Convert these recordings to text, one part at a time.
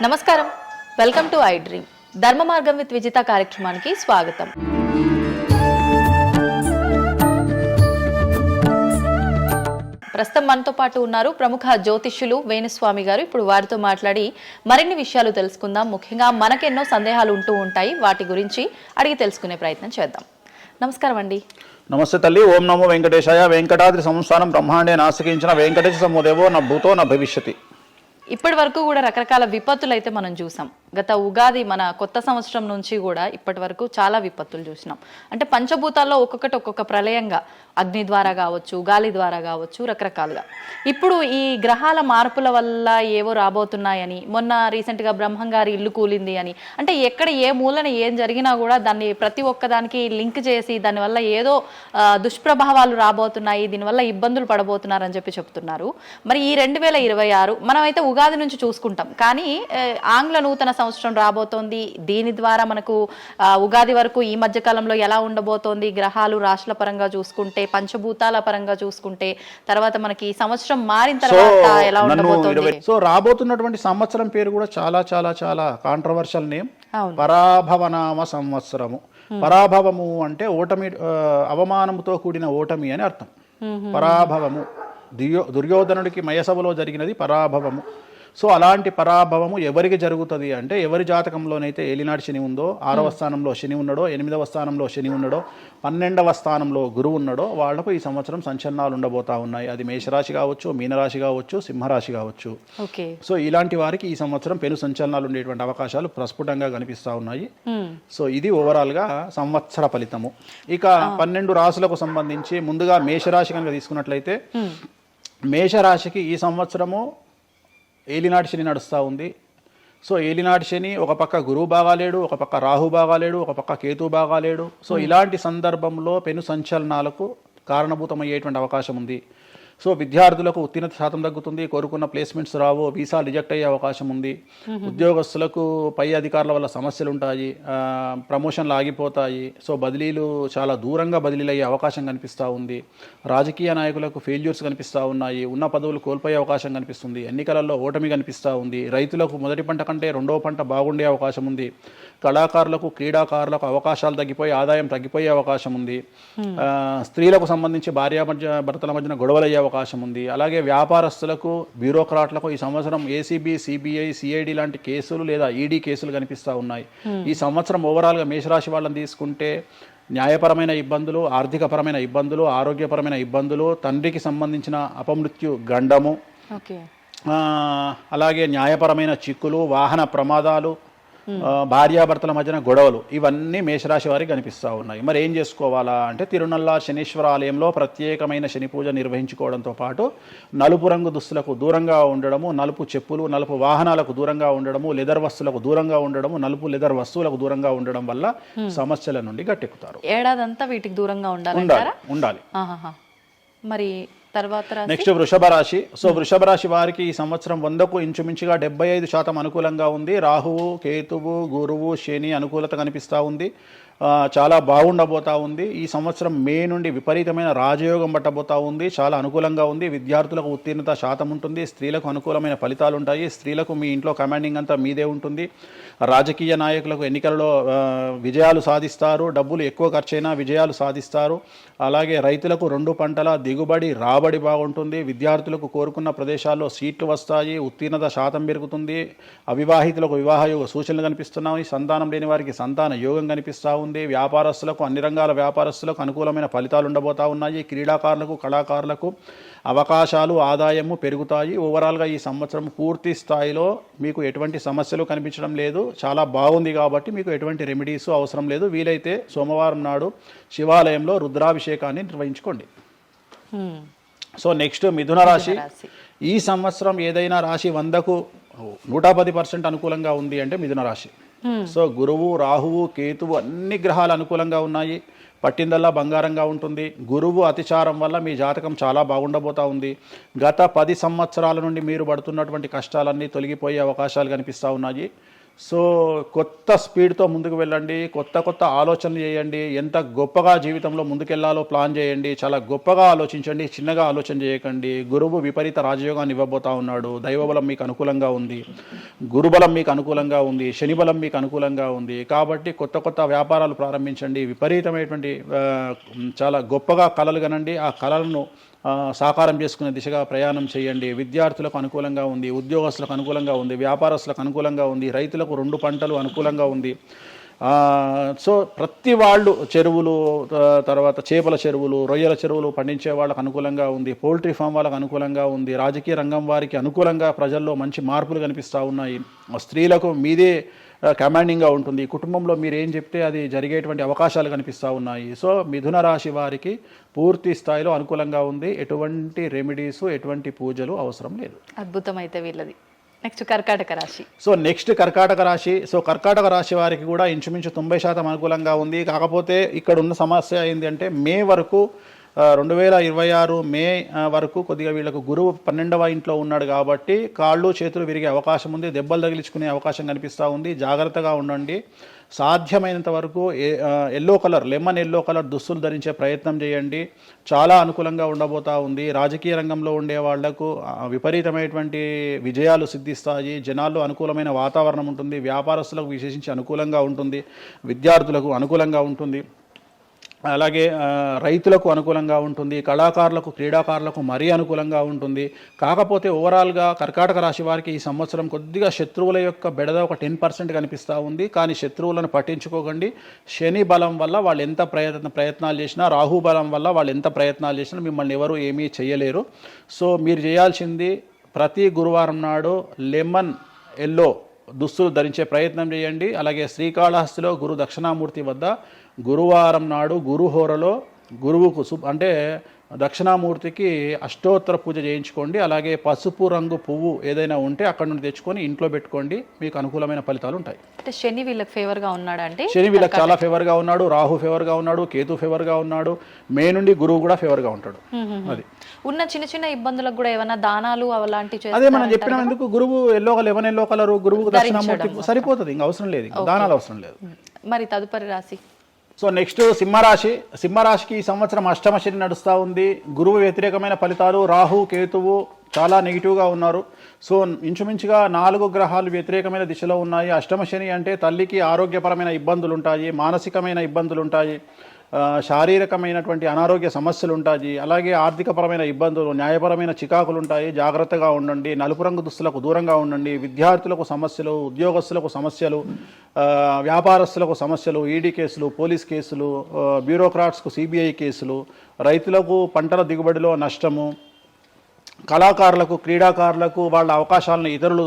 నమస్కారం, welcome to I dream. ధర్మ మార్గం విత్ విజిత కార్యక్రమానికి స్వాగతం. ప్రస్తుతం మనతో పాటు ఉన్నారు ప్రముఖ జ్యోతిష్యులు వేణుస్వామి గారు. ఇప్పుడు వారితో మాట్లాడి మరిన్ని విషయాలు తెలుసుకుందాం. ముఖ్యంగా మనకెన్నో సందేహాలు ఉంటూ ఉంటాయి, వాటి గురించి అడిగి తెలుసుకునే ప్రయత్నం చేద్దాం. నమస్కారం అండి. నమస్తే తల్లి. ఓం నమో వెంకటేశాయ. వెంకటాద్రి సంస్థానం బ్రహ్మాండే నాసికించిన వెంకటేశ సమోదేవో నా భూతో నా భవిష్యతి. ఇప్పటి వరకు కూడా రకరకాల విపత్తులు అయితే మనం చూసాం. గత ఉగాది మన కొత్త సంవత్సరం నుంచి కూడా ఇప్పటి వరకు చాలా విపత్తులు చూసినాం. అంటే పంచభూతాల్లో ఒక్కొక్కటి ఒక్కొక్క ప్రళయంగా, అగ్ని ద్వారా కావచ్చు, గాలి ద్వారా కావచ్చు, రకరకాలుగా. ఇప్పుడు ఈ గ్రహాల మార్పుల వల్ల ఏవో రాబోతున్నాయని, మొన్న రీసెంట్గా బ్రహ్మంగారి ఇల్లు కూలింది అని, అంటే ఎక్కడ ఏ మూలన ఏం జరిగినా కూడా దాన్ని ప్రతి ఒక్కదానికి లింక్ చేసి దానివల్ల ఏదో దుష్ప్రభావాలు రాబోతున్నాయి, దీనివల్ల ఇబ్బందులు పడబోతున్నారని చెప్తున్నారు. మరి ఈ 2026 మనమైతే ఉగాది నుంచి చూసుకుంటాం, కానీ ఆంగ్ల నూతన సంవత్సరం రాబోతోంది. దీని ద్వారా మనకు ఉగాది వరకు ఈ మధ్య కాలంలో ఎలా ఉండబోతోంది, గ్రహాలు రాశుల పరంగా చూసుకుంటే, పంచభూతాల పరంగా చూసుకుంటే, తర్వాత మనకి సంవత్సరం మారిన తర్వాత ఎలా ఉండబోతోంది. సో రాబోతున్నటువంటి సంవత్సరం పేరు కూడా చాలా చాలా చాలా కాంట్రవర్షియల్ నేమ్, పరాభవనామ సంవత్సరము. పరాభవము అంటే ఓటమి, అవమానముతో కూడిన ఓటమి అని అర్థం. పరాభవము దుర్యోధనుడికి మయసభలో జరిగినది పరాభవము. సో అలాంటి పరాభవము ఎవరికి జరుగుతుంది అంటే, ఎవరి జాతకంలోనైతే ఏలినాటి శని ఉందో, 6వ స్థానంలో శని ఉన్నాడో, 8వ స్థానంలో శని ఉన్నాడో, 12వ స్థానంలో గురువు ఉన్నాడో, వాళ్లకు ఈ సంవత్సరం సంచలనాలు ఉండబోతా ఉన్నాయి. అది మేషరాశి కావచ్చు, మీనరాశి కావచ్చు, సింహరాశి కావచ్చు. సో ఇలాంటి వారికి ఈ సంవత్సరం పెను సంచలనాలు ఉండేటువంటి అవకాశాలు ప్రస్ఫుటంగా కనిపిస్తూ ఉన్నాయి. సో ఇది ఓవరాల్గా సంవత్సర ఫలితము. ఇక 12 రాశులకు సంబంధించి ముందుగా మేషరాశి కనుక తీసుకున్నట్లయితే, మేషరాశికి ఈ సంవత్సరము ఏలినాటి శని నడుస్తూ ఉంది. సో ఏలినాటి శని ఒక పక్క గురువు బాగాలేడు, ఒక పక్క రాహు బాగాలేడు, ఒక పక్క కేతు బాగాలేడు. సో ఇలాంటి సందర్భంలో పెను సంచలనాలకు కారణభూతమయ్యేటువంటి అవకాశం ఉంది. సో విద్యార్థులకు ఉత్తీర్ణత శాతం తగ్గుతుంది, కోరుకున్న ప్లేస్మెంట్స్ రావు, వీసా రిజెక్ట్ అయ్యే అవకాశం ఉంది. ఉద్యోగస్తులకు పై అధికారుల వల్ల సమస్యలు ఉంటాయి, ప్రమోషన్లు ఆగిపోతాయి. సో బదిలీలు చాలా దూరంగా బదిలీలు అయ్యే అవకాశం కనిపిస్తూ ఉంది. రాజకీయ నాయకులకు ఫెయిల్యూర్స్ కనిపిస్తూ ఉన్నాయి, ఉన్న పదవులు కోల్పోయే అవకాశం కనిపిస్తుంది, ఎన్నికలలో ఓటమి కనిపిస్తూ ఉంది. రైతులకు మొదటి పంట కంటే రెండవ పంట బాగుండే అవకాశం ఉంది. కళాకారులకు, క్రీడాకారులకు అవకాశాలు తగ్గిపోయి ఆదాయం తగ్గిపోయే అవకాశం ఉంది. స్త్రీలకు సంబంధించి భర్తల మధ్యన గొడవలు అయ్యే అవకాశం ఉంది. అలాగే వ్యాపారస్తులకు, బ్యూరోక్రాట్లకు ఈ సంవత్సరం ఏసీబీ, సిబిఐ, సిఐడి లాంటి కేసులు లేదా ఈడీ కేసులు కనిపిస్తూ ఉన్నాయి. ఈ సంవత్సరం ఓవరాల్గా మేషరాశి వాళ్ళని తీసుకుంటే న్యాయపరమైన ఇబ్బందులు, ఆర్థికపరమైన ఇబ్బందులు, ఆరోగ్యపరమైన ఇబ్బందులు, తండ్రికి సంబంధించిన అపమృత్యు గండము, అలాగే న్యాయపరమైన చిక్కులు, వాహన ప్రమాదాలు, భార్యాభర్తల మధ్యన గొడవలు, ఇవన్నీ మేషరాశి వారికి కనిపిస్తూ ఉన్నాయి. మరి ఏం చేసుకోవాలా అంటే, తిరునల్లా శనీశ్వర ఆలయంలో ప్రత్యేకమైన శని పూజ నిర్వహించుకోవడంతో పాటు నలుపు రంగు దుస్తులకు దూరంగా ఉండడము, నలుపు చెప్పులు, నలుపు వాహనాలకు దూరంగా ఉండడము, లెదర్ వస్తువులకు దూరంగా ఉండడము, నలుపు లెదర్ వస్తువులకు దూరంగా ఉండడం వల్ల సమస్యల నుండి గట్టెక్కుతారు. ఏడాదంతా వీటికి దూరంగా ఉండాలి. మరి నెక్స్ట్ వృషభ రాశి. సో వృషభ రాశి వారికి ఈ సంవత్సరం 100కు ఇంచుమించుగా 75% అనుకూలంగా ఉంది. రాహువు, కేతువు, గురువు, శని అనుకూలత కనిపిస్తూ ఉంది. చాలా బాగుండబోతా ఉంది. ఈ సంవత్సరం మే నుండి విపరీతమైన రాజయోగం పట్టబోతా ఉంది. చాలా అనుకూలంగా ఉంది. విద్యార్థులకు ఉత్తీర్ణత శాతం ఉంటుంది. స్త్రీలకు అనుకూలమైన ఫలితాలు ఉంటాయి. స్త్రీలకు మీ ఇంట్లో కమాండింగ్ అంతా మీదే ఉంటుంది. రాజకీయ నాయకులకు ఎన్నికలలో విజయాలు సాధిస్తారు. డబ్బులు ఎక్కువ ఖర్చైనా విజయాలు సాధిస్తారు. అలాగే రైతులకు 2 పంటల దిగుబడి, రాబడి బాగుంటుంది. విద్యార్థులకు కోరుకున్న ప్రదేశాల్లో సీట్లు వస్తాయి. ఉత్తీర్ణత శాతం పెరుగుతుంది. అవివాహితులకు వివాహ యోగ సూచనలు కనిపిస్తున్నాయి. సంతానం లేని వారికి సంతాన యోగం కనిపిస్తూ ఉంది. వ్యాపారస్తులకు, అన్ని రంగాల వ్యాపారస్తులకు అనుకూలమైన ఫలితాలు ఉండబోతా ఉన్నాయి. క్రీడాకారులకు, కళాకారులకు అవకాశాలు, ఆదాయము పెరుగుతాయి. ఓవరాల్గా ఈ సంవత్సరం పూర్తి స్థాయిలో మీకు ఎటువంటి సమస్యలు కనిపించడం లేదు. చాలా బాగుంది కాబట్టి మీకు ఎటువంటి రెమెడీస్ అవసరం లేదు. వీలైతే సోమవారం నాడు శివాలయంలో రుద్రాభిషేకాన్ని నిర్వహించుకోండి. సో నెక్స్ట్ మిథున రాశి. ఈ సంవత్సరం ఏదైనా రాశి 100కు 110% అనుకూలంగా ఉంది అంటే మిథున రాశి. సో గురువు, రాహువు, కేతువు అన్ని గ్రహాలు అనుకూలంగా ఉన్నాయి. పట్టిందల్లా బంగారంగా ఉంటుంది. గురువు అతిచారం వల్ల మీ జాతకం చాలా బాగుండబోతా ఉంది. గత 10 సంవత్సరాల నుండి మీరు పడుతున్నటువంటి కష్టాలన్నీ తొలగిపోయే అవకాశాలు కనిపిస్తూ ఉన్నాయి. సో కొత్త స్పీడ్తో ముందుకు వెళ్ళండి, కొత్త కొత్త ఆలోచనలు చేయండి, ఎంత గొప్పగా జీవితంలో ముందుకెళ్లాలో ప్లాన్ చేయండి, చాలా గొప్పగా ఆలోచించండి, చిన్నగా ఆలోచన చేయకండి. గురువు విపరీత రాజయోగాన్ని ఇవ్వబోతా ఉన్నాడు. దైవబలం మీకు అనుకూలంగా ఉంది, గురుబలం మీకు అనుకూలంగా ఉంది, శనిబలం మీకు అనుకూలంగా ఉంది. కాబట్టి కొత్త కొత్త వ్యాపారాలు ప్రారంభించండి, విపరీతమైనటువంటి చాలా గొప్పగా కలలు కనండి, ఆ కళలను సాకారం చేసుకునే దిశగా ప్రయాణం చేయండి. విద్యార్థులకు అనుకూలంగా ఉంది, ఉద్యోగస్తులకు అనుకూలంగా ఉంది, వ్యాపారస్తులకు అనుకూలంగా ఉంది, రైతులకు 2 పంటలు అనుకూలంగా ఉంది. సో ప్రతి వాళ్ళు చెరువులు, తర్వాత చేపల చెరువులు, రొయ్యల చెరువులు పండించే వాళ్ళకు అనుకూలంగా ఉంది, పౌల్ట్రీ ఫామ్ వాళ్ళకు అనుకూలంగా ఉంది, రాజకీయ రంగం వారికి అనుకూలంగా ప్రజల్లో మంచి మార్పులు కనిపిస్తూ ఉన్నాయి. స్త్రీలకు మీదే కమాండింగ్గా ఉంటుంది, కుటుంబంలో మీరు ఏం చెప్తే అది జరిగేటువంటి అవకాశాలు కనిపిస్తూ ఉన్నాయి. సో మిథున రాశి వారికి పూర్తి స్థాయిలో అనుకూలంగా ఉంది. ఎటువంటి రెమెడీస్, ఎటువంటి పూజలు అవసరం లేదు. అద్భుతం అయితే వీళ్ళది. నెక్స్ట్ కర్కాటక రాశి. సో నెక్స్ట్ కర్కాటక రాశి. సో కర్కాటక రాశి వారికి కూడా ఇంచుమించు 90% అనుకూలంగా ఉంది. కాకపోతే ఇక్కడ ఉన్న సమస్య ఏంటి అంటే మే వరకు 2026 మే వరకు కొద్దిగా వీళ్ళకు గురువు 12వ ఇంట్లో ఉన్నాడు కాబట్టి కాళ్ళు చేతులు విరిగే అవకాశం ఉంది, దెబ్బలు తగిలించుకునే అవకాశం కనిపిస్తూ ఉంది. జాగ్రత్తగా ఉండండి. సాధ్యమైనంత వరకు yellow colour, lemon yellow colour దుస్తులు ధరించే ప్రయత్నం చేయండి. చాలా అనుకూలంగా ఉండబోతూ ఉంది. రాజకీయ రంగంలో ఉండే వాళ్లకు విపరీతమైనటువంటి విజయాలు సిద్ధిస్తాయి. జనాల్లో అనుకూలమైన వాతావరణం ఉంటుంది. వ్యాపారస్తులకు విశేషించి అనుకూలంగా ఉంటుంది. విద్యార్థులకు అనుకూలంగా ఉంటుంది. అలాగే రైతులకు అనుకూలంగా ఉంటుంది. కళాకారులకు, క్రీడాకారులకు మరీ అనుకూలంగా ఉంటుంది. కాకపోతే ఓవరాల్గా కర్కాటక రాశి వారికి ఈ సంవత్సరం కొద్దిగా శత్రువుల యొక్క బెడద ఒక 10% కనిపిస్తూ ఉంది. కానీ శత్రువులను పట్టించుకోకండి. శని బలం వల్ల వాళ్ళు ఎంత ప్రయత్నాలు చేసినా, రాహు బలం వల్ల వాళ్ళు ఎంత ప్రయత్నాలు చేసినా మిమ్మల్ని ఎవరు ఏమీ చేయలేరు. సో మీరు చేయాల్సింది ప్రతి గురువారం నాడు లెమన్ ఎల్లో దుస్తులు ధరించే ప్రయత్నం చేయండి. అలాగే శ్రీకాళహస్తిలో గురు దక్షిణామూర్తి వద్ద గురువారం నాడు గురుహోరలో గురువుకు అంటే దక్షిణామూర్తికి అష్టోత్తర పూజ చేయించుకోండి. అలాగే పసుపు రంగు పువ్వు ఏదైనా ఉంటే అక్కడ నుండి తెచ్చుకొని ఇంట్లో పెట్టుకోండి. మీకు అనుకూలమైన ఫలితాలు ఉంటాయి. అంటే శని వీళ్ళకి ఫేవర్గా ఉన్నాడు అంటే శని వీళ్ళకి చాలా ఫేవర్గా ఉన్నాడు, రాహు ఫేవర్గా ఉన్నాడు, కేతు ఫేవర్గా ఉన్నాడు, మే నుండి గురువు కూడా ఫేవర్గా ఉంటాడు. అది ఉన్న చిన్న చిన్న ఇబ్బందులకు కూడా ఏమైనా దానాలు అలాంటివి అదే మనం చెప్పిన ఎందుకు గురువు లెమన్ ఎల్లో కలర్ గురువుకు దక్షిణామూర్తి సరిపోతుంది, ఇంకా అవసరం లేదు, దానాలు అవసరం లేదు. మరి తదుపరి రాశి. సో నెక్స్ట్ సింహరాశి. సింహరాశికి ఈ సంవత్సరం అష్టమ శని నడుస్తూ ఉంది. గురువు వ్యతిరేకమైన ఫలితాలు, రాహు కేతువు చాలా నెగిటివ్గా ఉన్నారు. సో ఇంచుమించుగా 4 గ్రహాలు వ్యతిరేకమైన దిశలో ఉన్నాయి. అష్టమ శని అంటే తల్లికి ఆరోగ్యపరమైన ఇబ్బందులు ఉంటాయి, మానసికమైన ఇబ్బందులు ఉంటాయి, శారీరకమైనటువంటి అనారోగ్య సమస్యలు ఉంటాయి, అలాగే ఆర్థికపరమైన ఇబ్బందులు, న్యాయపరమైన చికాకులు ఉంటాయి. జాగ్రత్తగా ఉండండి. నలుపు రంగు దుస్తులకు దూరంగా ఉండండి. విద్యార్థులకు సమస్యలు, ఉద్యోగస్తులకు సమస్యలు, వ్యాపారస్తులకు సమస్యలు, ఈడీ కేసులు, పోలీస్ కేసులు, బ్యూరోక్రాట్స్కు సిబిఐ కేసులు, రైతులకు పంటల దిగుబడిలో నష్టము, కళాకారులకు, క్రీడాకారులకు వాళ్ళ అవకాశాలను ఇతరులు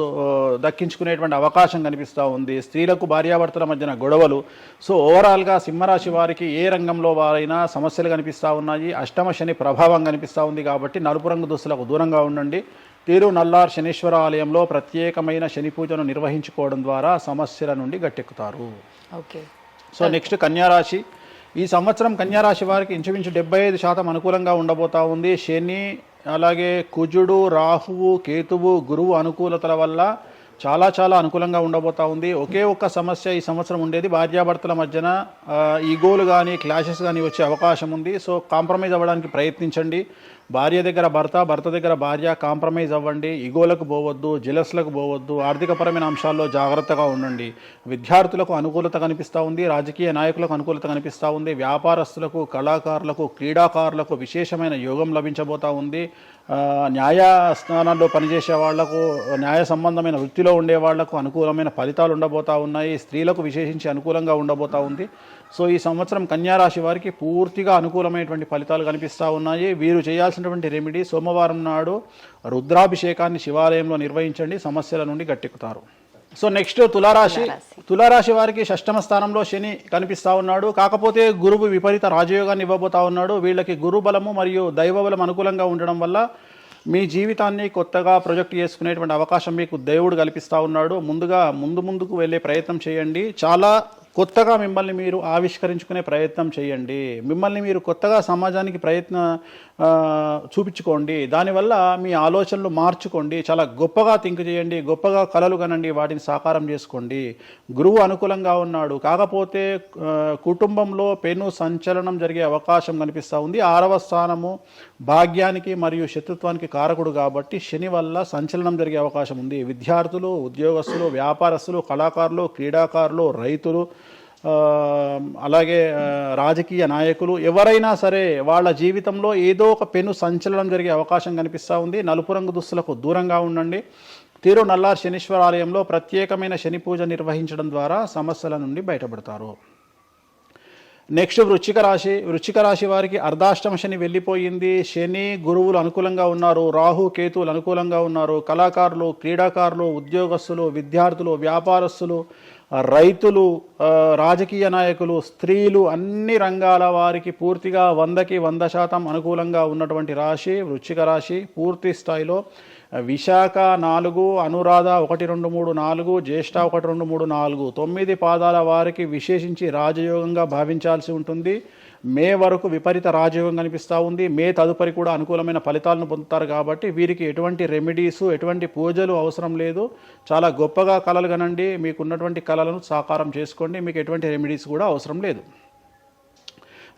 దక్కించుకునేటువంటి అవకాశం కనిపిస్తూ ఉంది. స్త్రీలకు భార్యాభర్తల మధ్యన గొడవలు. సో ఓవరాల్గా సింహరాశి వారికి ఏ రంగంలో వారైనా సమస్యలు కనిపిస్తూ ఉన్నాయి. అష్టమ శని ప్రభావం కనిపిస్తూ ఉంది కాబట్టి నలుపు రంగు దుస్తులకు దూరంగా ఉండండి. తీరు నల్లార్ శనీశ్వర ఆలయంలో ప్రత్యేకమైన శని పూజను నిర్వహించుకోవడం ద్వారా సమస్యల నుండి గట్టెక్కుతారు. ఓకే. సో నెక్స్ట్ కన్యారాశి. ఈ సంవత్సరం కన్యారాశి వారికి ఇంచుమించు 75% అనుకూలంగా ఉండబోతా ఉంది. శని, అలాగే కుజుడు, రాహువు, కేతువు, గురువు అనుకూలతల వల్ల చాలా అనుకూలంగా ఉండబోతా ఉంది. ఒకే ఒక్క సమస్య ఈ సంవత్సరం ఉండేది, భార్యాభర్తల మధ్యన ఈగోలు కానీ క్లాషెస్ కానీ వచ్చే అవకాశం ఉంది. సో కాంప్రమైజ్ అవ్వడానికి ప్రయత్నించండి. భార్య దగ్గర భర్త, భర్త దగ్గర భార్య కాంప్రమైజ్ అవ్వండి. ఈగోలకు పోవద్దు, జెలస్లకు పోవద్దు. ఆర్థికపరమైన అంశాల్లో జాగ్రత్తగా ఉండండి. విద్యార్థులకు అనుకూలత కనిపిస్తూ ఉంది. రాజకీయ నాయకులకు అనుకూలత కనిపిస్తూ ఉంది. వ్యాపారస్తులకు, కళాకారులకు, క్రీడాకారులకు విశేషమైన యోగం లభించబోతూ ఉంది. న్యాయస్థానాల్లో పనిచేసే వాళ్లకు, న్యాయ సంబంధమైన వృత్తిలో ఉండే వాళ్లకు అనుకూలమైన ఫలితాలు ఉండబోతూ ఉన్నాయి. స్త్రీలకు విశేషించి అనుకూలంగా ఉండబోతూ ఉంది. సో ఈ సంవత్సరం కన్యారాశి వారికి పూర్తిగా అనుకూలమైనటువంటి ఫలితాలు కనిపిస్తూ ఉన్నాయి. వీరు చేయాల్సినటువంటి రెమెడీ, సోమవారం నాడు రుద్రాభిషేకాన్ని శివాలయంలో నిర్వహించండి, సమస్యల నుండి గట్టెక్కుతారు. సో నెక్స్ట్ తులారాశి. తులారాశి వారికి 6వ స్థానంలో శని కనిపిస్తూ ఉన్నాడు. కాకపోతే గురువు విపరీత రాజయోగాన్ని ఇవ్వబోతా ఉన్నాడు. వీళ్ళకి గురు బలము మరియు దైవ బలం అనుకూలంగా ఉండడం వల్ల మీ జీవితాన్ని కొత్తగా ప్రొజెక్ట్ చేసుకునేటువంటి అవకాశం మీకు దేవుడు కల్పిస్తూ ఉన్నాడు. ముందుకు వెళ్ళే ప్రయత్నం చేయండి. చాలా కొత్తగా మిమ్మల్ని మీరు ఆవిష్కరించుకునే ప్రయత్నం చేయండి. మిమ్మల్ని మీరు కొత్తగా సమాజానికి చూపించుకోండి. దానివల్ల మీ ఆలోచనలు మార్చుకోండి. చాలా గొప్పగా థింక్ చేయండి, గొప్పగా కలలు కనండి, వాటిని సాకారం చేసుకోండి. గురువు అనుకూలంగా ఉన్నాడు, కాకపోతే కుటుంబంలో పెను సంచలనం జరిగే అవకాశం కనిపిస్తూ ఉంది. 6వ స్థానము భాగ్యానికి మరియు శత్రుత్వానికి కారకుడు కాబట్టి శని వల్ల సంచలనం జరిగే అవకాశం ఉంది. విద్యార్థులు, ఉద్యోగస్తులు, వ్యాపారస్తులు, కళాకారులు, క్రీడాకారులు, రైతులు, అలాగే రాజకీయ నాయకులు ఎవరైనా సరే వాళ్ళ జీవితంలో ఏదో ఒక పెను సంచలనం జరిగే అవకాశం కనిపిస్తూ ఉంది. నలుపు రంగు దుస్తులకు దూరంగా ఉండండి. తిరునల్లార్ శనీశ్వర ఆలయంలో ప్రత్యేకమైన శని పూజ నిర్వహించడం ద్వారా సమస్యల నుండి బయటపడతారు. నెక్స్ట్ వృశ్చిక రాశి వారికి అర్ధాష్టమ శని వెళ్ళిపోయింది. శని గురువులు అనుకూలంగా ఉన్నారు, రాహు కేతువులు అనుకూలంగా ఉన్నారు. కళాకారులు, క్రీడాకారులు, ఉద్యోగస్తులు, విద్యార్థులు, వ్యాపారస్తులు, రైతులు, రాజకీయ నాయకులు, స్త్రీలు, అన్ని రంగాల వారికి పూర్తిగా 100కి 100% అనుకూలంగా ఉన్నటువంటి రాశి వృశ్చిక రాశి. పూర్తి స్థాయిలో విశాఖ 4, అనురాధ 1, 2, 3, 4, జ్యేష్ఠ 1, 2, 3, 4, 9 పాదాల వారికి విశేషించి రాజయోగంగా భావించాల్సి ఉంటుంది. మే వరకు విపరీత రాజయోగం కనిపిస్తూ ఉంది. మే తదుపరి కూడా అనుకూలమైన ఫలితాలను పొందుతారు కాబట్టి వీరికి ఎటువంటి రెమెడీసు, ఎటువంటి పూజలు అవసరం లేదు. చాలా గొప్పగా కళలు కనండి, మీకు ఉన్నటువంటి కళలను సాకారం చేసుకోండి, మీకు ఎటువంటి రెమెడీస్ కూడా అవసరం లేదు.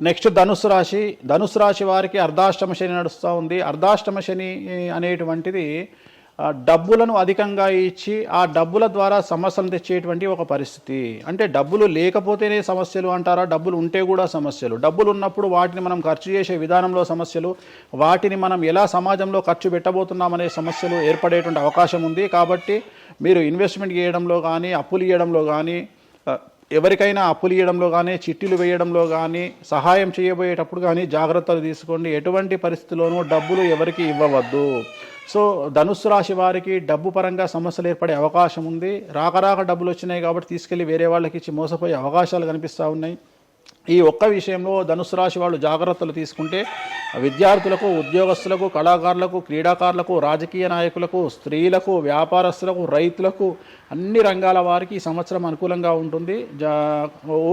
నెక్స్ట్ ధనుసు రాశి వారికి అర్ధాష్టమ శని నడుస్తూ ఉంది. అర్ధాష్టమ శని అనేటువంటిది డబ్బులను అధికంగా ఇచ్చి ఆ డబ్బుల ద్వారా సమస్యలు తెచ్చేటువంటి ఒక పరిస్థితి. అంటే డబ్బులు లేకపోతేనే సమస్యలు అంటారా? డబ్బులు ఉంటే కూడా సమస్యలు. డబ్బులు ఉన్నప్పుడు వాటిని మనం ఖర్చు చేసే విధానంలో సమస్యలు, వాటిని మనం ఎలా సమాజంలో ఖర్చు పెట్టబోతున్నామనే సమస్యలు ఏర్పడేటువంటి అవకాశం ఉంది. కాబట్టి మీరు ఇన్వెస్ట్మెంట్ చేయడంలో కానీ, అప్పులు ఇవ్వడంలో కానీ, ఎవరికైనా అప్పులు ఇవ్వడంలో కానీ, చిట్టీలు వేయడంలో కానీ, సహాయం చేయబోయేటప్పుడు కానీ జాగ్రత్తలు తీసుకోండి. ఎటువంటి పరిస్థితుల్లోనూ డబ్బులు ఎవరికి ఇవ్వవద్దు. సో ధనుస్సు రాశి వారికి డబ్బు పరంగా సమస్యలు ఏర్పడే అవకాశం ఉంది. రాక డబ్బులు వచ్చినాయి కాబట్టి తీసుకెళ్ళి వేరే వాళ్ళకి ఇచ్చి మోసపోయే అవకాశాలు కనిపిస్తూ ఉన్నాయి. ఈ ఒక్క విషయంలో ధనుసు రాశి వాళ్ళు జాగ్రత్తలు తీసుకుంటే విద్యార్థులకు, ఉద్యోగస్తులకు, కళాకారులకు, క్రీడాకారులకు, రాజకీయ నాయకులకు, స్త్రీలకు, వ్యాపారస్తులకు, రైతులకు, అన్ని రంగాల వారికి ఈ సంవత్సరం అనుకూలంగా ఉంటుంది.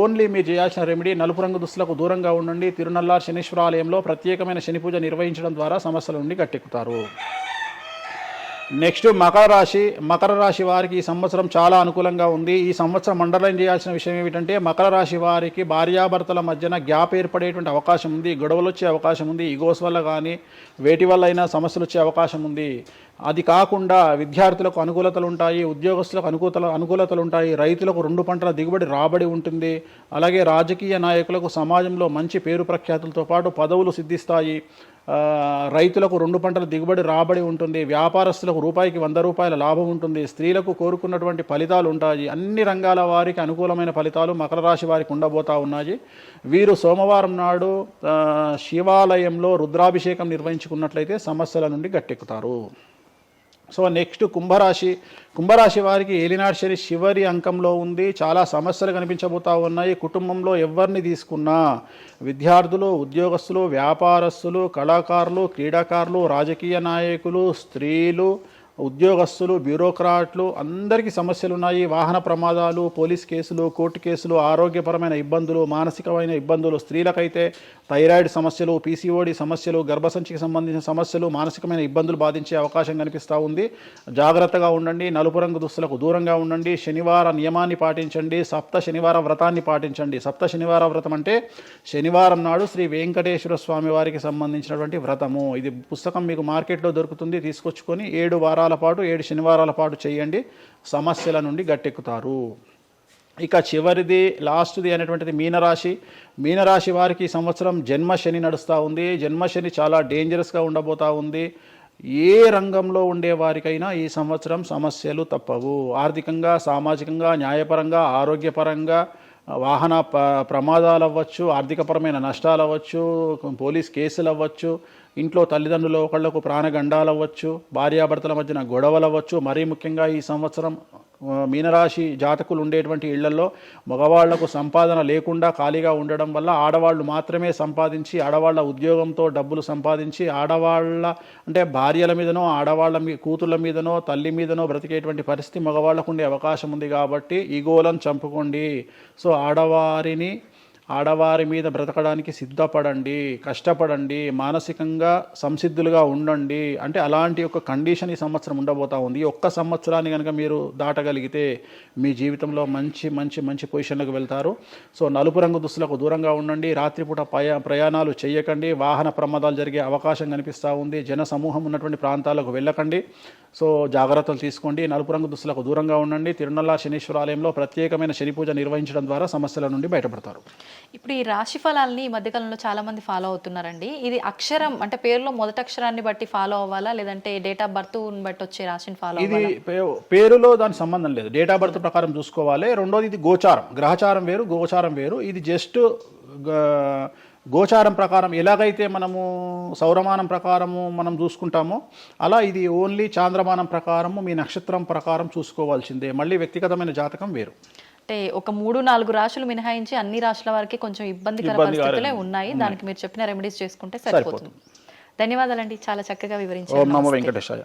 ఓన్లీ మీరు చేయాల్సిన రెమెడీ నలుపు రంగు దుస్తులకు దూరంగా ఉండండి. తిరునల్లార్ శనీశ్వర ఆలయంలో ప్రత్యేకమైన శని పూజ నిర్వహించడం ద్వారా సమస్యల నుండి గట్టెక్కుతారు. నెక్స్ట్ మకర రాశి వారికి ఈ సంవత్సరం చాలా అనుకూలంగా ఉంది. ఈ సంవత్సరం అండర్లైన్ చేయాల్సిన విషయం ఏమిటంటే మకర రాశి వారికి భార్యాభర్తల మధ్యన గ్యాప్ ఏర్పడేటువంటి అవకాశం ఉంది. గొడవలు వచ్చే అవకాశం ఉంది. ఈగోస్ వల్ల కానీ వేటి వల్ల అయినా సమస్యలు వచ్చే అవకాశం ఉంది. అది కాకుండా విద్యార్థులకు అనుకూలతలు ఉంటాయి, ఉద్యోగస్తులకు అనుకూలతలు ఉంటాయి, రైతులకు 2 పంటల దిగుబడి రాబడి ఉంటుంది. అలాగే రాజకీయ నాయకులకు సమాజంలో మంచి పేరు ప్రఖ్యాతులతో పాటు పదవులు సిద్ధిస్తాయి. రైతులకు 2 పంటల దిగుబడి రాబడి ఉంటుంది. వ్యాపారస్తులకు రూపాయికి 100 రూపాయల లాభం ఉంటుంది. స్త్రీలకు కోరుకున్నటువంటి ఫలితాలు ఉంటాయి. అన్ని రంగాల వారికి అనుకూలమైన ఫలితాలు మకర రాశి వారికి ఉండబోతా ఉన్నాయి. వీరు సోమవారం నాడు శివాలయంలో రుద్రాభిషేకం నిర్వహించుకున్నట్లయితే సమస్యల నుండి గట్టెక్కుతారు. సో నెక్స్ట్ కుంభరాశి వారికి ఏలినాటి శని చివరి అంకంలో ఉంది. చాలా సమస్యలు కనిపించబోతా ఉన్నాయి. కుటుంబంలో ఎవరిని తీసుకున్నా విద్యార్థులు, ఉద్యోగస్తులు, వ్యాపారస్తులు, కళాకారులు, క్రీడాకారులు, రాజకీయ నాయకులు, స్త్రీలు, ఉద్యోగస్తులు, బ్యూరోక్రాట్లు అందరికీ సమస్యలు ఉన్నాయి. వాహన ప్రమాదాలు, పోలీస్ కేసులు, కోర్టు కేసులు, ఆరోగ్యపరమైన ఇబ్బందులు, మానసికమైన ఇబ్బందులు, స్త్రీలకైతే థైరాయిడ్ సమస్యలు, పీసీఓడి సమస్యలు, గర్భసంచికి సంబంధించిన సమస్యలు, మానసికమైన ఇబ్బందులు బాధించే అవకాశం కనిపిస్తూ ఉంది. జాగ్రత్తగా ఉండండి. నలుపు రంగు దుస్తులకు దూరంగా ఉండండి. శనివార నియమాన్ని పాటించండి. సప్త శనివార వ్రతాన్ని పాటించండి. సప్త శనివార వ్రతం అంటే శనివారం నాడు శ్రీ వెంకటేశ్వర స్వామి వారికి సంబంధించినటువంటి వ్రతము. ఇది పుస్తకం మీకు మార్కెట్లో దొరుకుతుంది, తీసుకొచ్చుకొని 7 వారాల పాటు 7 శనివారాల పాటు చేయండి. సమస్యల నుండి గట్టెక్కుతారు. ఇక చివరిది లాస్ట్ది అనేటువంటిది మీనరాశి వారికి ఈ సంవత్సరం జన్మశని నడుస్తూ ఉంది. జన్మశని చాలా డేంజరస్గా ఉండబోతూ ఉంది. ఏ రంగంలో ఉండే వారికైనా ఈ సంవత్సరం సమస్యలు తప్పవు. ఆర్థికంగా, సామాజికంగా, న్యాయపరంగా, ఆరోగ్యపరంగా, వాహన ప్రమాదాలు అవ్వచ్చు, ఆర్థికపరమైన నష్టాలు అవ్వచ్చు, పోలీస్ కేసులు అవ్వచ్చు, ఇంట్లో తల్లిదండ్రులు ఒకళ్లకు ప్రాణగండాలు అవ్వచ్చు, భార్యాభర్తల మధ్యన గొడవలు అవ్వచ్చు. మరీ ముఖ్యంగా ఈ సంవత్సరం మీనరాశి జాతకులు ఉండేటువంటి ఇళ్లలో మగవాళ్లకు సంపాదన లేకుండా ఖాళీగా ఉండడం వల్ల ఆడవాళ్ళు మాత్రమే సంపాదించి ఆడవాళ్ళ ఉద్యోగంతో డబ్బులు సంపాదించి ఆడవాళ్ళ అంటే భార్యల మీదనో ఆడవాళ్ళ కూతుళ్ళ మీదనో తల్లి మీదనో బ్రతికేటువంటి పరిస్థితి మగవాళ్ళకు ఉండే అవకాశం ఉంది. కాబట్టి ఈగోలను చంపుకోండి. సో ఆడవారి మీద బ్రతకడానికి సిద్ధపడండి, కష్టపడండి, మానసికంగా సంసిద్ధులుగా ఉండండి. అంటే అలాంటి ఒక కండిషన్ ఈ సంవత్సరం ఉండబోతా ఉంది. ఈ ఒక్క సంవత్సరాన్ని కనుక మీరు దాటగలిగితే మీ జీవితంలో మంచి మంచి మంచి పొజిషన్లకు వెళ్తారు. సో నలుపు రంగు దుస్తులకు దూరంగా ఉండండి. రాత్రిపూట ప్రయాణాలు చేయకండి. వాహన ప్రమాదాలు జరిగే అవకాశం కనిపిస్తూ ఉంది. జన సమూహం ఉన్నటువంటి ప్రాంతాలకు వెళ్ళకండి. సో జాగ్రత్తలు తీసుకోండి. నలుపు రంగు దుస్తులకు దూరంగా ఉండండి. తిరునల్లా శనీశ్వర ఆలయంలో ప్రత్యేకమైన శని పూజ నిర్వహించడం ద్వారా సమస్యల నుండి బయటపడతారు. ఇప్పుడు ఈ రాశి ఫలాల్ని ఈ మధ్యకాలంలో చాలా మంది ఫాలో అవుతున్నారండి. ఇది అక్షరం అంటే పేరులో మొదటి అక్షరాన్ని బట్టి ఫాలో అవ్వాలా, లేదంటే డేట్ ఆఫ్ బర్త్ బట్టి వచ్చే రాశిని ఫాలో ఇది అవ్వాలా? పేరులో దాని సంబంధం లేదు. డేట్ ఆఫ్ బర్త్ ప్రకారం చూసుకోవాలి. రెండోది ఇది గోచారం, గ్రహచారం వేరు, గోచారం వేరు. ఇది జస్ట్ గోచారం ప్రకారం ఎలాగైతే మనము సౌరమానం ప్రకారము మనం చూసుకుంటామో అలా ఇది ఓన్లీ చాంద్రమానం ప్రకారము మీ నక్షత్రం ప్రకారం చూసుకోవాల్సిందే. మళ్ళీ వ్యక్తిగతమైన జాతకం వేరు. అంటే ఒక 3-4 రాశులు మినహాయించి అన్ని రాశుల వారికి కొంచెం ఇబ్బందికర పరిస్థితులే ఉన్నాయి. దానికి మీరు చెప్పిన రెమెడీస్ చేసుకుంటే సరిపోతుంది. ధన్యవాదాలండి, చాలా చక్కగా వివరించారు. ఓం నమో వెంకటేశాయ.